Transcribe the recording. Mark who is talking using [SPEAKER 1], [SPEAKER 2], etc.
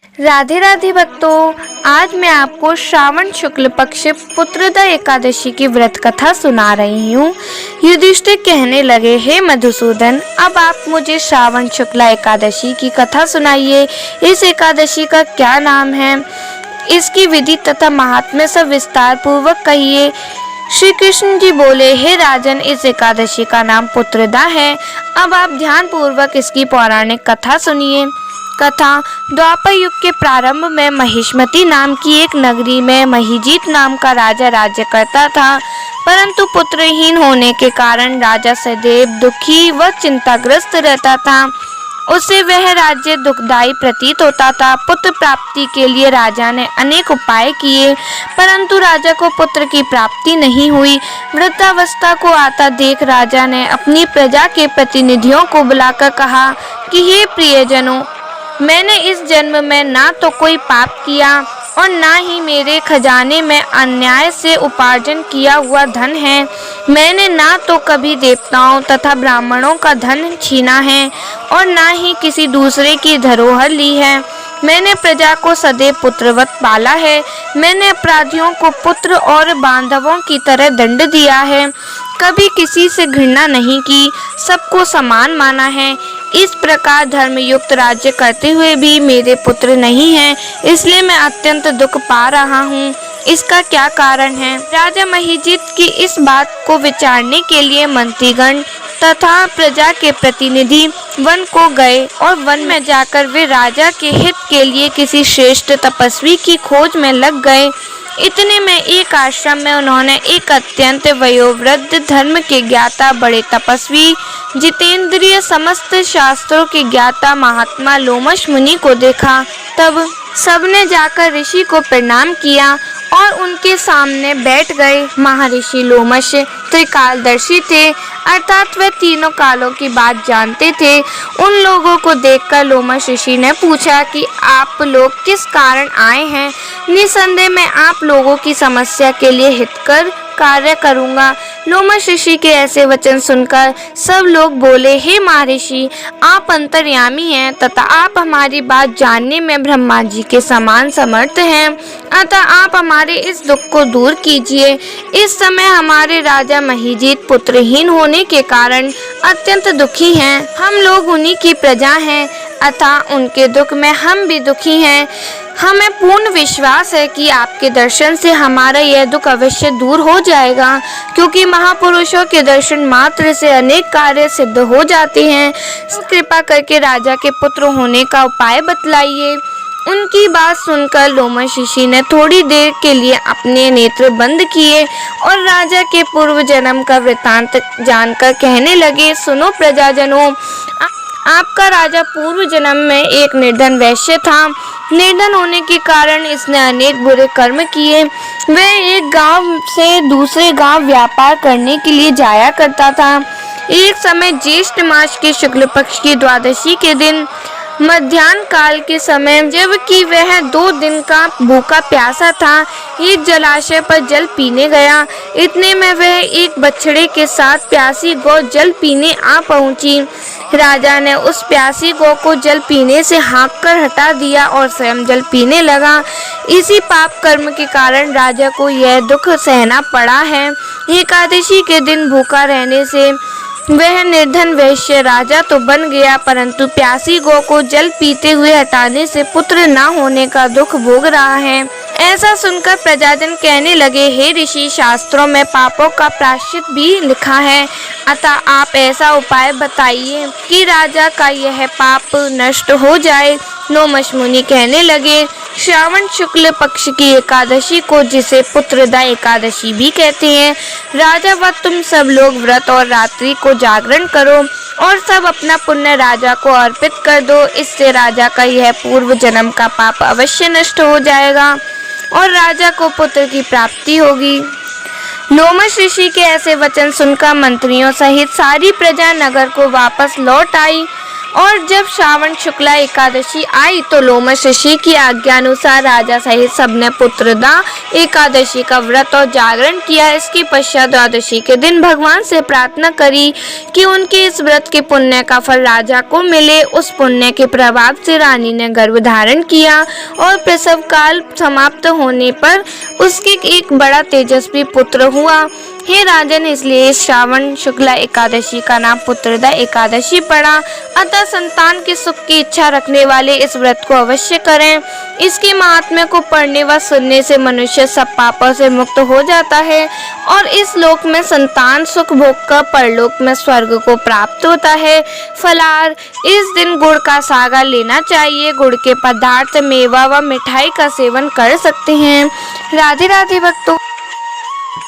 [SPEAKER 1] राधे राधे भक्तों, आज मैं आपको श्रावण शुक्ल पक्ष पुत्रदा एकादशी की व्रत कथा सुना रही हूँ। युधिष्ठिर कहने लगे, हे मधुसूदन, अब आप मुझे श्रावण शुक्ला एकादशी की कथा सुनाइए। इस एकादशी का क्या नाम है, इसकी विधि तथा महात्म्य सब विस्तार पूर्वक कहिए। श्री कृष्ण जी बोले, हे राजन, इस एकादशी का नाम पुत्रदा है। अब आप ध्यान पूर्वक इसकी पौराणिक कथा सुनिए। कथा: द्वापर युग के प्रारंभ में महिष्मती नाम की एक नगरी में महिजीत नाम का राजा राज्य करता था, परंतु पुत्रहीन होने के कारण राजा सदैव दुखी व चिंताग्रस्त रहता था। उसे वह राज्य दुखदायी प्रतीत होता था। पुत्र प्राप्ति के लिए राजा ने अनेक उपाय किए, परंतु राजा को पुत्र की प्राप्ति नहीं हुई। वृद्धावस्था को आता देख राजा ने अपनी प्रजा के प्रतिनिधियों को बुलाकर कहा कि हे प्रियजनों, मैंने इस जन्म में ना तो कोई पाप किया और ना ही मेरे खजाने में अन्याय से उपार्जन किया हुआ धन है। मैंने ना तो कभी देवताओं तथा ब्राह्मणों का धन छीना है और ना ही किसी दूसरे की धरोहर ली है। मैंने प्रजा को सदैव पुत्रवत पाला है। मैंने अपराधियों को पुत्र और बांधवों की तरह दंड दिया है। कभी किसी से घृणा नहीं की, सबको समान माना है। इस प्रकार धर्मयुक्त राज्य करते हुए भी मेरे पुत्र नहीं हैं, इसलिए मैं अत्यंत दुख पा रहा हूँ। इसका क्या कारण है? राजा महिजीत की इस बात को विचारने के लिए मंत्रीगण तथा प्रजा के प्रतिनिधि वन को गए और वन में जाकर वे राजा के हित के लिए किसी श्रेष्ठ तपस्वी की खोज में लग गए। इतने में एक आश्रम में उन्होंने एक अत्यंत वयोवृद्ध, धर्म के ज्ञाता, बड़े तपस्वी, जितेंद्रिय, समस्त शास्त्रों के ज्ञाता महात्मा लोमश मुनि को देखा। तब सबने जाकर ऋषि को प्रणाम किया और उनके सामने बैठ गए। महर्षि लोमश त्रिकालदर्शी थे, अर्थात वे तीनों कालों की बात जानते थे। उन लोगों को देखकर लोमश ऋषि ने पूछा कि आप लोग किस कारण आए हैं? निसंदेह मैं आप लोगों की समस्या के लिए हितकर कार्य करूंगा। लोमश ऋषि के ऐसे वचन सुनकर सब लोग बोले, हे महर्षि, आप अंतर्यामी हैं तथा आप हमारी बात जानने में ब्रह्मा जी के समान समर्थ हैं, अतः आप हमारे इस दुख को दूर कीजिए। इस समय हमारे राजा महिजीत पुत्रहीन होने के कारण अत्यंत दुखी हैं। हम लोग उन्हीं की प्रजा हैं, अतः उनके दुख में हम भी दुखी हैं। हमें पूर्ण विश्वास है कि आपके दर्शन से हमारा यह दुख अवश्य दूर हो जाएगा, क्योंकि महापुरुषों के दर्शन मात्र से अनेक कार्य सिद्ध हो जाते हैं। कृपा करके राजा के पुत्र होने का उपाय बतलाइए। उनकी बात सुनकर लोमश ऋषि ने थोड़ी देर के लिए अपने नेत्र बंद किए और राजा के पूर्व जन्म का वृतांत जानकर कहने लगे, सुनो प्रजाजनों, आपका राजा पूर्व जन्म में एक निर्धन वैश्य था। निर्धन होने के कारण इसने अनेक बुरे कर्म किए। वह एक गांव से दूसरे गांव व्यापार करने के लिए जाया करता था। एक समय ज्येष्ठ मास के शुक्ल पक्ष की द्वादशी के दिन मध्याह्न काल के समय, जबकि वह 2 दिन का भूखा प्यासा था, एक जलाशय पर जल पीने गया। इतने में वह एक बछड़े के साथ प्यासी गौ जल पीने आ पहुंची। राजा ने उस प्यासी गौ को जल पीने से हाँक कर हटा दिया और स्वयं जल पीने लगा। इसी पाप कर्म के कारण राजा को यह दुख सहना पड़ा है। एकादशी के दिन भूखा रहने से वह निर्धन वैश्य राजा तो बन गया, परंतु प्यासी गौ को जल पीते हुए हटाने से पुत्र न होने का दुख भोग रहा है। ऐसा सुनकर प्रजाजन कहने लगे, हे ऋषि, शास्त्रों में पापों का प्रायश्चित भी लिखा है, अतः आप ऐसा उपाय बताइए कि राजा का यह पाप नष्ट हो जाए। लोमश मुनि कहने लगे, श्रावण शुक्ल पक्ष की एकादशी को, जिसे पुत्रदा एकादशी भी कहते हैं, राजा व तुम सब लोग व्रत और रात्रि को जागरण करो और सब अपना पुण्य राजा को अर्पित कर दो। इससे राजा का यह पूर्व जन्म का पाप अवश्य नष्ट हो जाएगा और राजा को पुत्र की प्राप्ति होगी। लोमश ऋषि के ऐसे वचन सुनकर मंत्रियों सहित सारी प्रजा नगर को वापस लौट आई। और जब श्रावण शुक्ला एकादशी आई तो लोमश ऋषि की आज्ञा अनुसार राजा सहित सबने पुत्रदा एकादशी का व्रत और जागरण किया। इसके पश्चात द्वादशी के दिन भगवान से प्रार्थना करी कि उनके इस व्रत के पुण्य का फल राजा को मिले। उस पुण्य के प्रभाव से रानी ने गर्भ धारण किया और प्रसव काल समाप्त होने पर उसके एक बड़ा तेजस्वी पुत्र हुआ। हे राजन, इसलिए इस श्रावण शुक्ला एकादशी का नाम पुत्रदा एकादशी पड़ा। अतः संतान के सुख की इच्छा रखने वाले इस व्रत को अवश्य करें। इसके महात्म्य को पढ़ने व सुनने से मनुष्य सब पापों से मुक्त हो जाता है और इस लोक में संतान सुख भोग कर परलोक में स्वर्ग को प्राप्त होता है। फलाहार, इस दिन गुड़ का सागा लेना चाहिए। गुड़ के पदार्थ, मेवा व मिठाई का सेवन कर सकते हैं। राधे राधे भक्तों।